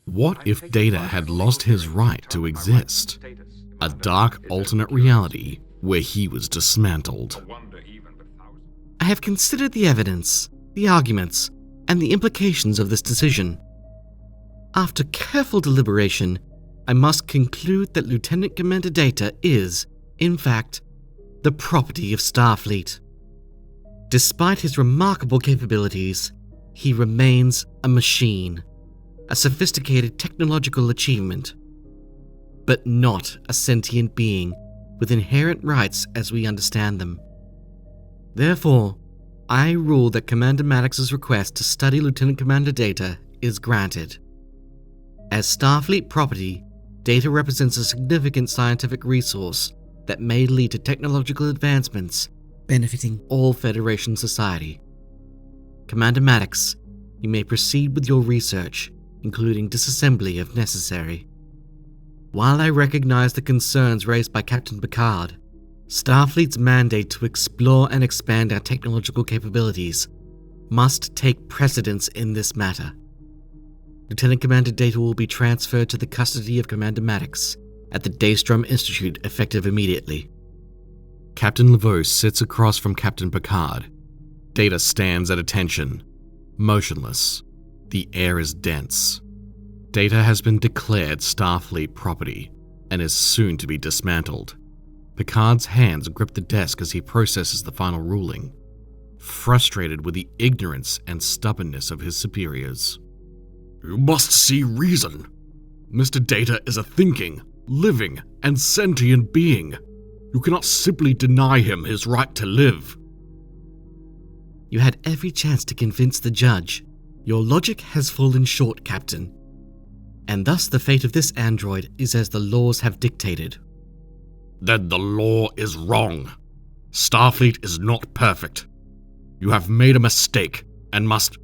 What if Data had lost his right to exist? A dark alternate reality where he was dismantled. I have considered the evidence, the arguments, and the implications of this decision. After careful deliberation, I must conclude that Lieutenant Commander Data is, in fact, the property of Starfleet. Despite his remarkable capabilities, he remains a machine, a sophisticated technological achievement, but not a sentient being with inherent rights as we understand them. Therefore, I rule that Commander Maddox's request to study Lieutenant Commander Data is granted. As Starfleet property, Data represents a significant scientific resource that may lead to technological advancements benefiting all Federation society. Commander Maddox, you may proceed with your research, including disassembly if necessary. While I recognize the concerns raised by Captain Picard, Starfleet's mandate to explore and expand our technological capabilities must take precedence in this matter. Lieutenant Commander Data will be transferred to the custody of Commander Maddox at the Daystrom Institute effective immediately. Captain Laveau sits across from Captain Picard. Data stands at attention, motionless. The air is dense. Data has been declared Starfleet property and is soon to be dismantled. Picard's hands grip the desk as he processes the final ruling, frustrated with the ignorance and stubbornness of his superiors. You must see reason. Mr. Data is a thinking, living, and sentient being. You cannot simply deny him his right to live. You had every chance to convince the judge. Your logic has fallen short, Captain. And thus the fate of this android is as the laws have dictated. Then the law is wrong. Starfleet is not perfect. You have made a mistake and must...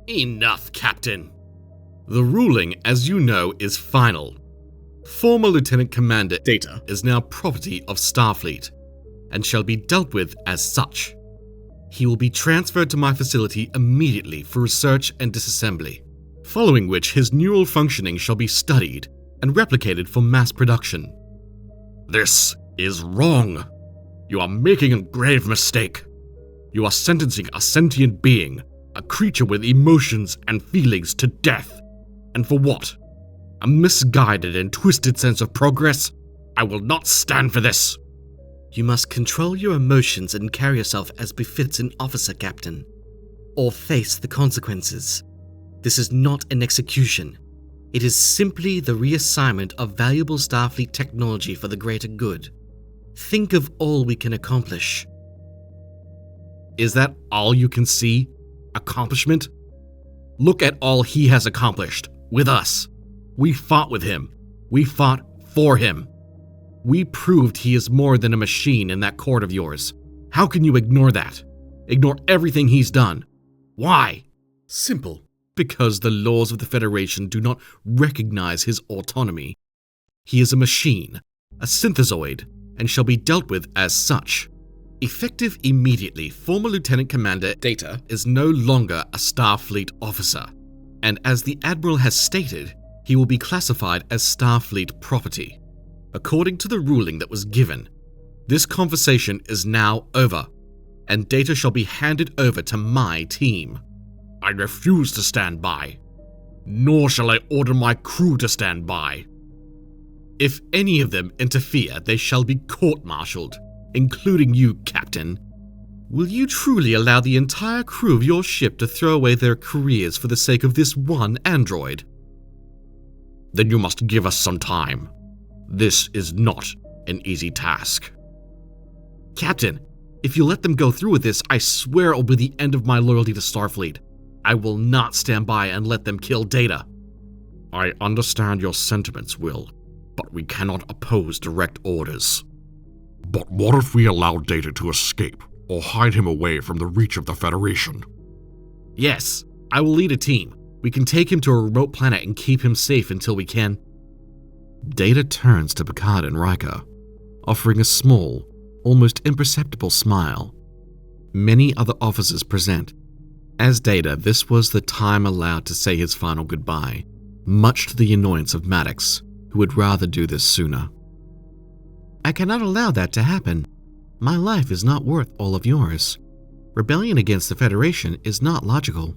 Enough, Captain. The ruling, as you know, is final. Former Lieutenant Commander Data is now property of Starfleet and shall be dealt with as such. He will be transferred to my facility immediately for research and disassembly, following which his neural functioning shall be studied and replicated for mass production. This is wrong. You are making a grave mistake. You are sentencing a sentient being, a creature with emotions and feelings, to death. And for what? A misguided and twisted sense of progress? I will not stand for this. You must control your emotions and carry yourself as befits an officer, Captain, or face the consequences. This is not an execution. It is simply the reassignment of valuable Starfleet technology for the greater good. Think of all we can accomplish. Is that all you can see? Accomplishment? Look at all he has accomplished with us. We fought with him. We fought for him. We proved he is more than a machine in that court of yours. How can you ignore that? Ignore everything he's done? Why? Simple. Because the laws of the Federation do not recognize his autonomy. He is a machine, a synthezoid, and shall be dealt with as such. Effective immediately, former Lieutenant Commander Data is no longer a Starfleet officer, and as the Admiral has stated, he will be classified as Starfleet property. According to the ruling that was given, this conversation is now over, and Data shall be handed over to my team. I refuse to stand by, nor shall I order my crew to stand by. If any of them interfere, they shall be court-martialed, including you, Captain. Will you truly allow the entire crew of your ship to throw away their careers for the sake of this one android? Then you must give us some time. This is not an easy task. Captain, if you let them go through with this, I swear it will be the end of my loyalty to Starfleet. I will not stand by and let them kill Data. I understand your sentiments, Will, but we cannot oppose direct orders. But what if we allow Data to escape, or hide him away from the reach of the Federation? Yes, I will lead a team. We can take him to a remote planet and keep him safe until we can. Data turns to Picard and Riker, offering a small, almost imperceptible smile. Many other officers present. As Data, this was the time allowed to say his final goodbye, much to the annoyance of Maddox, who would rather do this sooner. I cannot allow that to happen. My life is not worth all of yours. Rebellion against the Federation is not logical.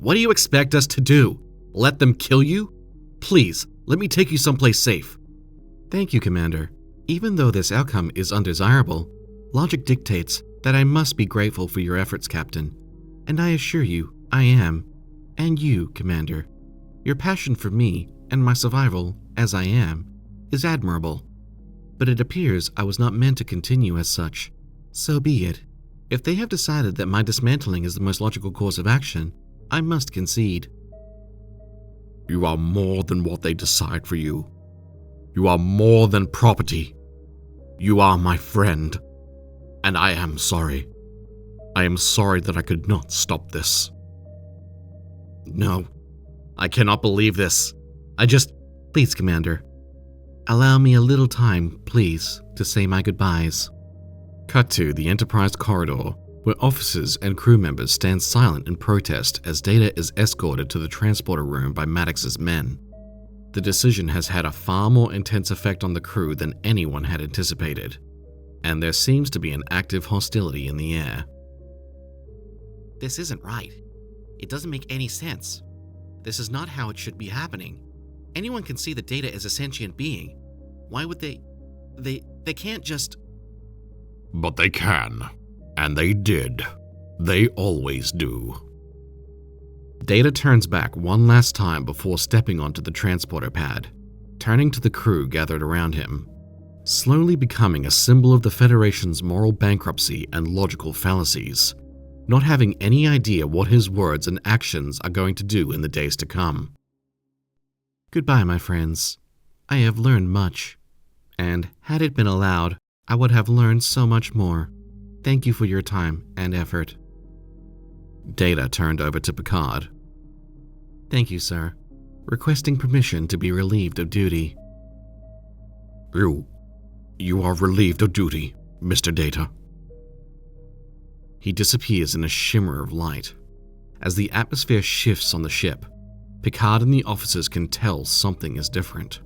What do you expect us to do? Let them kill you? Please, let me take you someplace safe. Thank you, Commander. Even though this outcome is undesirable, logic dictates that I must be grateful for your efforts, Captain. And I assure you, I am. And you, Commander. Your passion for me and my survival, as I am, is admirable. But it appears I was not meant to continue as such. So be it. If they have decided that my dismantling is the most logical course of action, I must concede. You are more than what they decide for you. You are more than property. You are my friend. And I am sorry. I am sorry that I could not stop this. No, I cannot believe this. Please, Commander. Allow me a little time, please, to say my goodbyes. Cut to the Enterprise corridor, where officers and crew members stand silent in protest as Data is escorted to the transporter room by Maddox's men. The decision has had a far more intense effect on the crew than anyone had anticipated, and there seems to be an active hostility in the air. This isn't right. It doesn't make any sense. This is not how it should be happening. Anyone can see that Data is a sentient being. Why would they can't just... But they can. And they did. They always do. Data turns back one last time before stepping onto the transporter pad, turning to the crew gathered around him, slowly becoming a symbol of the Federation's moral bankruptcy and logical fallacies, not having any idea what his words and actions are going to do in the days to come. Goodbye, my friends. I have learned much, and had it been allowed, I would have learned so much more. Thank you for your time and effort. Data turned over to Picard. Thank you, sir. Requesting permission to be relieved of duty. You are relieved of duty, Mr. Data. He disappears in a shimmer of light. As the atmosphere shifts on the ship, Picard and the officers can tell something is different.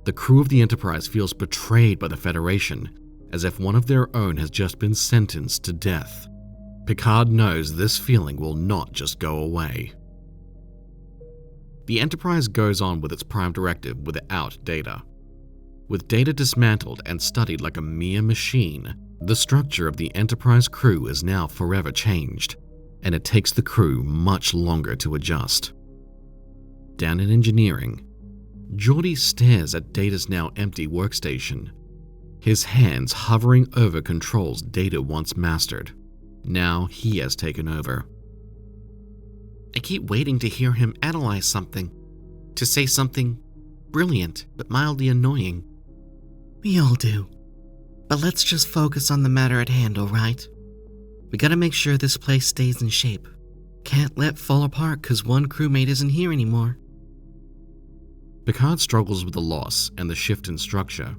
The crew of the Enterprise feels betrayed by the Federation, as if one of their own has just been sentenced to death. Picard knows this feeling will not just go away. The Enterprise goes on with its prime directive without Data. With Data dismantled and studied like a mere machine, the structure of the Enterprise crew is now forever changed, and it takes the crew much longer to adjust. Down in engineering, Geordi stares at Data's now empty workstation, his hands hovering over controls Data once mastered. Now he has taken over. I keep waiting to hear him analyze something, to say something brilliant but mildly annoying. We all do. But let's just focus on the matter at hand, all right? We gotta make sure this place stays in shape. Can't let fall apart because one crewmate isn't here anymore. Picard struggles with the loss and the shift in structure.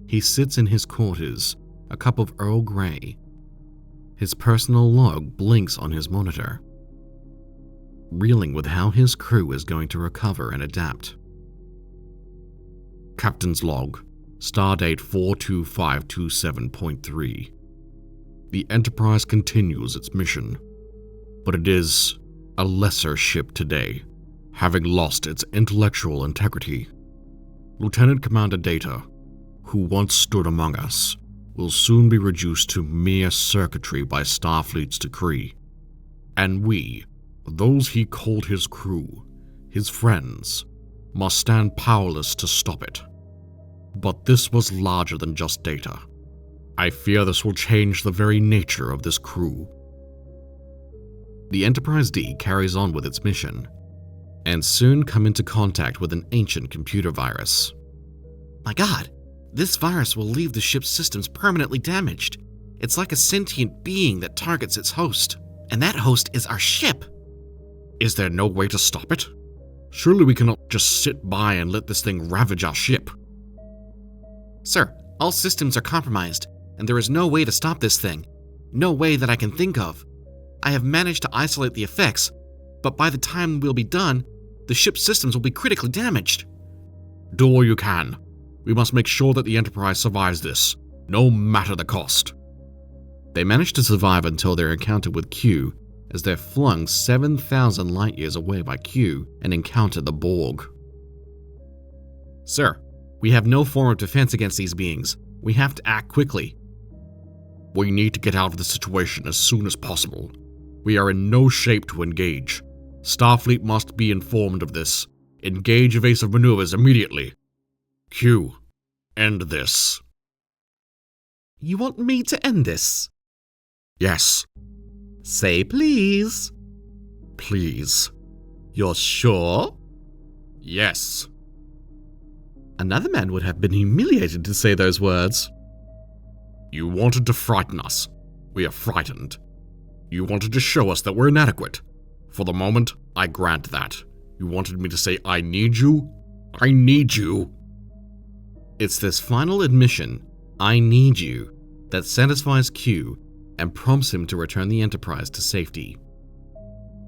He sits in his quarters, a cup of Earl Grey. His personal log blinks on his monitor, reeling with how his crew is going to recover and adapt. Captain's log, stardate 42527.3. The Enterprise continues its mission, but it is a lesser ship today, having lost its intellectual integrity. Lieutenant Commander Data, who once stood among us, will soon be reduced to mere circuitry by Starfleet's decree. And we, those he called his crew, his friends, must stand powerless to stop it. But this was larger than just Data. I fear this will change the very nature of this crew. The Enterprise D carries on with its mission, and soon come into contact with an ancient computer virus. My God, this virus will leave the ship's systems permanently damaged. It's like a sentient being that targets its host, and that host is our ship. Is there no way to stop it? Surely we cannot just sit by and let this thing ravage our ship. Sir, all systems are compromised, and there is no way to stop this thing. No way that I can think of. I have managed to isolate the effects, but by the time we'll be done, The ship's systems will be critically damaged. Do all you can. We must make sure that the Enterprise survives this, no matter the cost. They manage to survive until their encounter with Q, as they're flung 7,000 light-years away by Q and encounter the Borg. Sir, we have no form of defense against these beings. We have to act quickly. We need to get out of the situation as soon as possible. We are in no shape to engage. Starfleet must be informed of this. Engage evasive maneuvers immediately. Q, end this. You want me to end this? Yes. Say please. Please. You're sure? Yes. Another man would have been humiliated to say those words. You wanted to frighten us. We are frightened. You wanted to show us that we're inadequate. For the moment, I grant that. You wanted me to say, I need you? I need you. It's this final admission, I need you, that satisfies Q and prompts him to return the Enterprise to safety.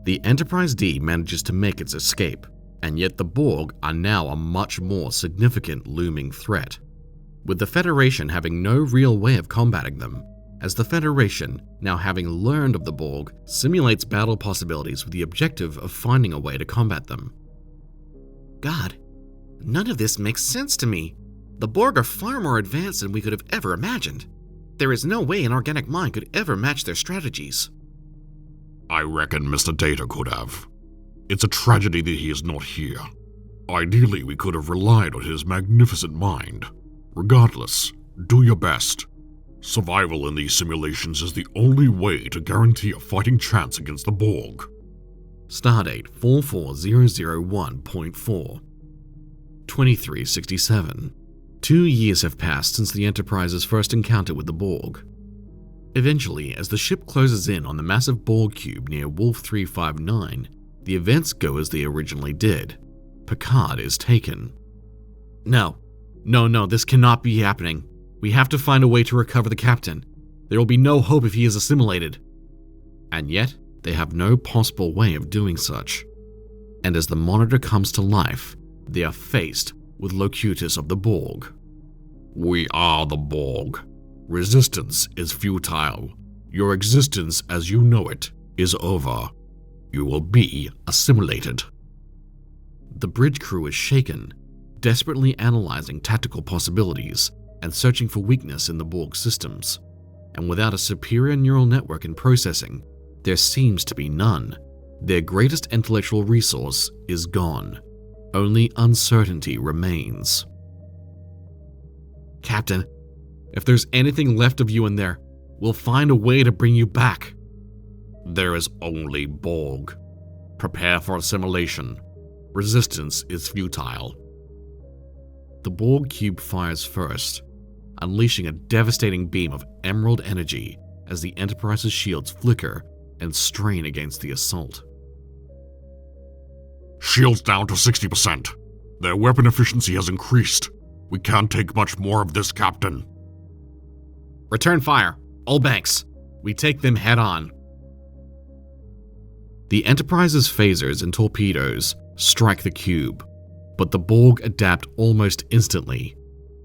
The Enterprise D manages to make its escape, and yet the Borg are now a much more significant looming threat, with the Federation having no real way of combating them, as the Federation, now having learned of the Borg, simulates battle possibilities with the objective of finding a way to combat them. God, none of this makes sense to me. The Borg are far more advanced than we could have ever imagined. There is no way an organic mind could ever match their strategies. I reckon Mr. Data could have. It's a tragedy that he is not here. Ideally, we could have relied on his magnificent mind. Regardless, do your best. Survival in these simulations is the only way to guarantee a fighting chance against the Borg. Stardate 44001.4 2367. 2 years have passed since the Enterprise's first encounter with the Borg. Eventually, as the ship closes in on the massive Borg cube near Wolf 359, the events go as they originally did. Picard is taken. No, this cannot be happening. We have to find a way to recover the captain. There will be no hope if he is assimilated. And yet, they have no possible way of doing such. And as the monitor comes to life, they are faced with Locutus of the Borg. We are the Borg. Resistance is futile. Your existence as you know it is over. You will be assimilated. The bridge crew is shaken, desperately analyzing tactical possibilities and searching for weakness in the Borg systems. And without a superior neural network in processing, there seems to be none. Their greatest intellectual resource is gone. Only uncertainty remains. Captain, if there's anything left of you in there, we'll find a way to bring you back. There is only Borg. Prepare for assimilation. Resistance is futile. The Borg cube fires first, unleashing a devastating beam of emerald energy as the Enterprise's shields flicker and strain against the assault. Shields down to 60%. Their weapon efficiency has increased. We can't take much more of this, Captain. Return fire. All banks. We take them head on. The Enterprise's phasers and torpedoes strike the cube, but the Borg adapt almost instantly.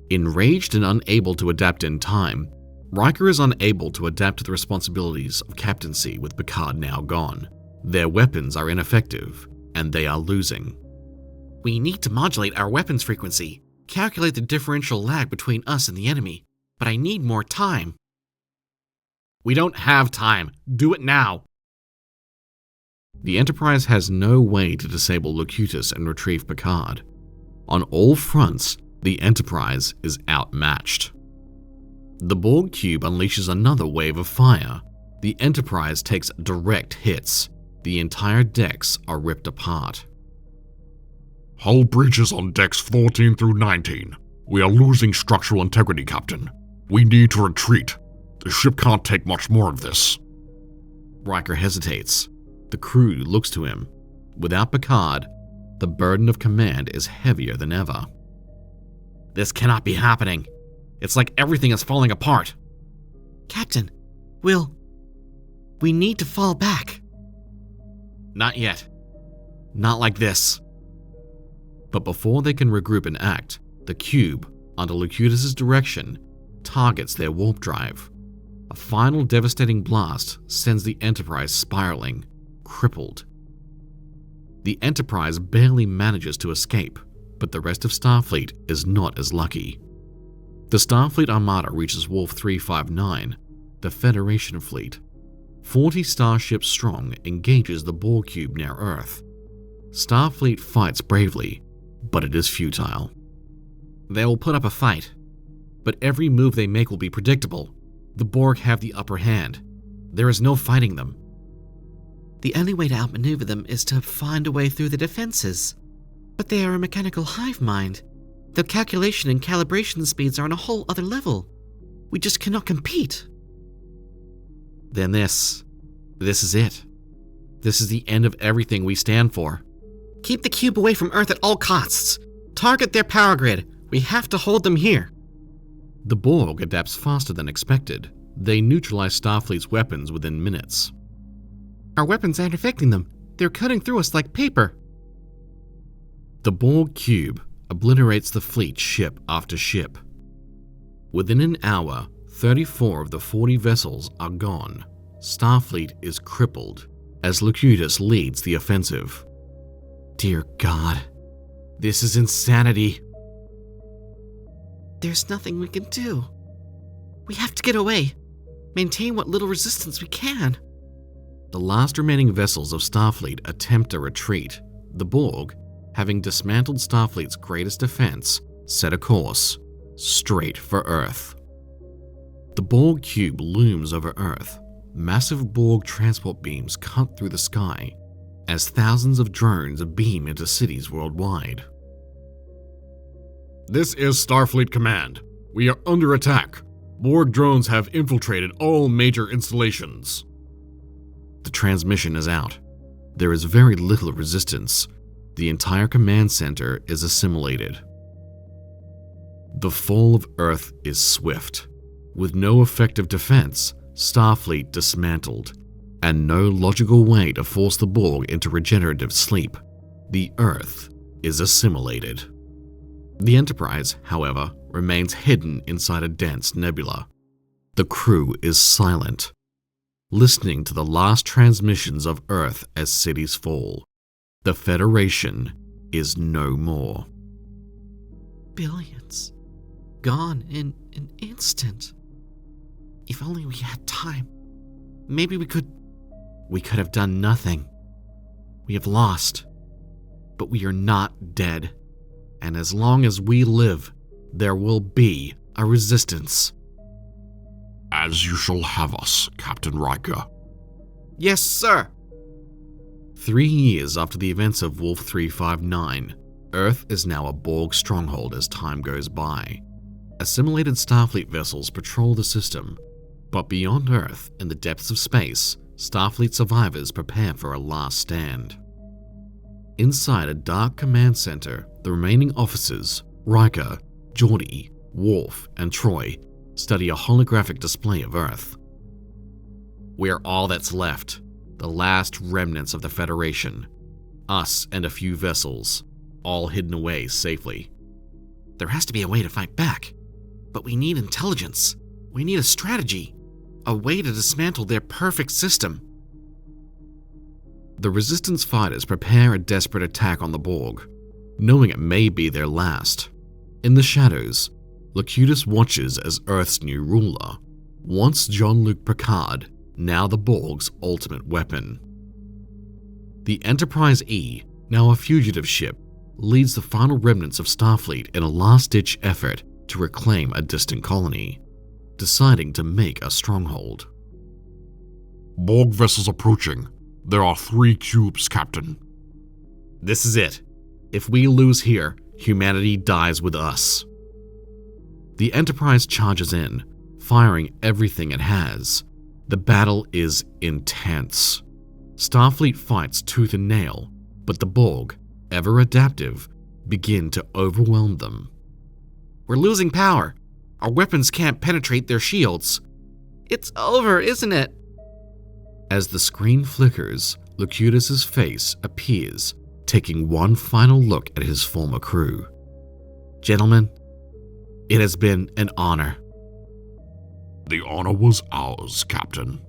Enraged and unable to adapt in time, Riker is unable to adapt to the responsibilities of captaincy with Picard now gone. Their weapons are ineffective, and they are losing. We need to modulate our weapons frequency, calculate the differential lag between us and the enemy, but I need more time. We don't have time. Do it now. The Enterprise has no way to disable Locutus and retrieve Picard. On all fronts, the Enterprise is outmatched. The Borg cube unleashes another wave of fire. The Enterprise takes direct hits. The entire decks are ripped apart. Hull breaches on decks 14 through 19. We are losing structural integrity, Captain. We need to retreat. The ship can't take much more of this. Riker hesitates. The crew looks to him. Without Picard, the burden of command is heavier than ever. This cannot be happening. It's like everything is falling apart. Captain, we need to fall back. Not yet. Not like this. But before they can regroup and act, the cube, under Locutus's direction, targets their warp drive. A final devastating blast sends the Enterprise spiraling, crippled. The Enterprise barely manages to escape, but the rest of Starfleet is not as lucky. The Starfleet Armada reaches Wolf 359, the Federation fleet. 40 starships strong engages the Borg cube near Earth. Starfleet fights bravely, but it is futile. They will put up a fight, but every move they make will be predictable. The Borg have the upper hand. There is no fighting them. The only way to outmaneuver them is to find a way through the defenses. But they are a mechanical hive mind. Their calculation and calibration speeds are on a whole other level. We just cannot compete. Then this is it. This is the end of everything we stand for. Keep the cube away from Earth at all costs. Target their power grid. We have to hold them here. The Borg adapts faster than expected. They neutralize Starfleet's weapons within minutes. Our weapons aren't affecting them. They're cutting through us like paper. The Borg cube obliterates the fleet ship after ship. Within an hour, 34 of the 40 vessels are gone. Starfleet is crippled as Locutus leads the offensive. Dear God, this is insanity. There's nothing we can do. We have to get away. Maintain what little resistance we can. The last remaining vessels of Starfleet attempt a retreat. The Borg, having dismantled Starfleet's greatest defense, set a course straight for Earth. The Borg cube looms over Earth. Massive Borg transport beams cut through the sky as thousands of drones beam into cities worldwide. This is Starfleet Command. We are under attack. Borg drones have infiltrated all major installations. The transmission is out. There is very little resistance. The entire command center is assimilated. The fall of Earth is swift. With no effective defense, Starfleet dismantled, and no logical way to force the Borg into regenerative sleep. The Earth is assimilated. The Enterprise, however, remains hidden inside a dense nebula. The crew is silent, listening to the last transmissions of Earth as cities fall. The Federation is no more. Billions. Gone in an instant. If only we had time. Maybe we could have done nothing. We have lost. But we are not dead. And as long as we live, there will be a resistance. As you shall have us, Captain Riker. Yes, sir. 3 years after the events of Wolf 359, Earth is now a Borg stronghold as time goes by. Assimilated Starfleet vessels patrol the system, but beyond Earth, in the depths of space, Starfleet survivors prepare for a last stand. Inside a dark command center, the remaining officers, Riker, Geordi, Worf, and Troy, study a holographic display of Earth. We are all that's left, the last remnants of the Federation. Us and a few vessels, all hidden away safely. There has to be a way to fight back, but we need intelligence. We need a strategy, a way to dismantle their perfect system. The Resistance fighters prepare a desperate attack on the Borg, knowing it may be their last. In the shadows, Locutus watches as Earth's new ruler, once Jean-Luc Picard, now the Borg's ultimate weapon. The Enterprise E, now a fugitive ship, leads the final remnants of Starfleet in a last-ditch effort to reclaim a distant colony, deciding to make a stronghold. Borg vessels approaching. There are 3 cubes, Captain. This is it. If we lose here, humanity dies with us. The Enterprise charges in, firing everything it has. The battle is intense. Starfleet fights tooth and nail, but the Borg, ever adaptive, begin to overwhelm them. We're losing power. Our weapons can't penetrate their shields. It's over, isn't it? As the screen flickers, Locutus's face appears, taking one final look at his former crew. Gentlemen, it has been an honor. The honor was ours, Captain.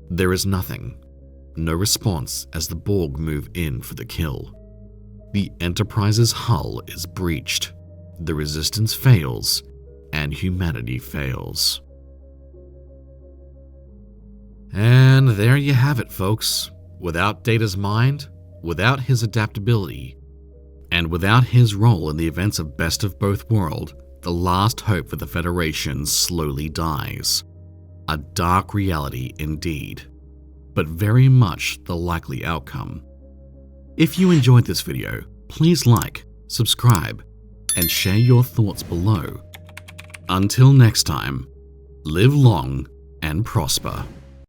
There is nothing. No response as the Borg move in for the kill. The Enterprise's hull is breached, the Resistance fails, and humanity fails. And there you have it, folks. Without Data's mind, without his adaptability, and without his role in the events of Best of Both Worlds, the last hope for the Federation slowly dies. A dark reality indeed, but very much the likely outcome. If you enjoyed this video, please like, subscribe, and share your thoughts below. Until next time, live long and prosper.